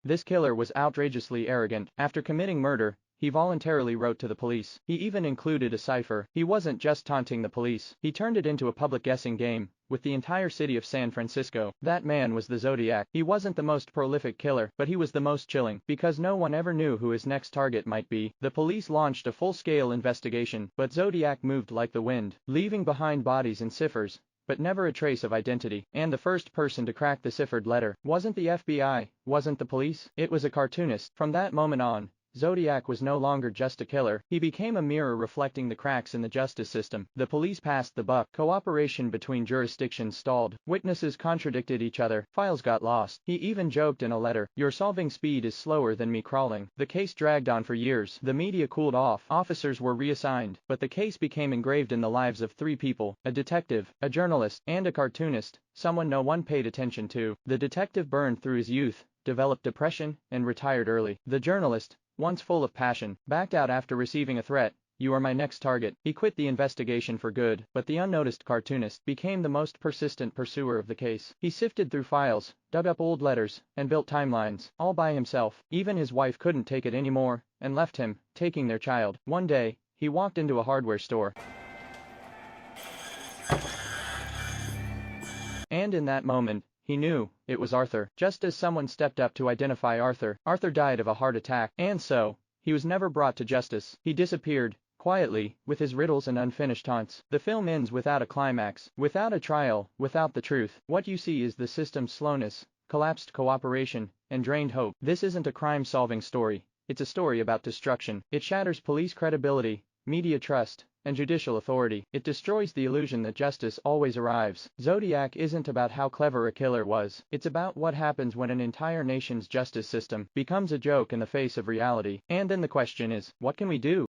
This killer was outrageously arrogant. After committing murder, he voluntarily wrote to the police. He even included a cipher. He wasn't just taunting the police. He turned it into a public guessing game with the entire city of San Francisco. That man was the Zodiac. He wasn't the most prolific killer, but he was the most chilling, because no one ever knew who his next target might be. The police launched a full-scale investigation, but Zodiac moved like the wind, leaving behind bodies and ciphers, but never a trace of identity. And the first person to crack the ciphered letter wasn't the FBI, wasn't the police, it was a cartoonist. From that moment on, Zodiac was no longer just a killer. He became a mirror reflecting the cracks in the justice system. The police passed the buck. Cooperation between jurisdictions stalled. Witnesses contradicted each other. Files got lost. He even joked in a letter, "Your solving speed is slower than me crawling." The case dragged on for years. The media cooled off. Officers were reassigned. But the case became engraved in the lives of three people: a detective, a journalist, and a cartoonist, someone no one paid attention to. The detective burned through his youth, developed depression, and retired early. The journalist, once full of passion, backed out after receiving a threat: "You are my next target." He quit the investigation for good, but the unnoticed cartoonist became the most persistent pursuer of the case. He sifted through files, dug up old letters, and built timelines, all by himself. Even his wife couldn't take it anymore, and left him, taking their child. One day, he walked into a hardware store. And in that moment, he knew it was Arthur. Just as someone stepped up to identify Arthur, Arthur died of a heart attack, and so, he was never brought to justice. He disappeared, quietly, with his riddles and unfinished taunts. The film ends without a climax, without a trial, without the truth. What you see is the system's slowness, collapsed cooperation, and drained hope. This isn't a crime-solving story. It's a story about destruction. It shatters police credibility, media trust, and judicial authority. It destroys the illusion that justice always arrives. Zodiac isn't about how clever a killer was. It's about what happens when an entire nation's justice system becomes a joke in the face of reality. And then the question is, what can we do?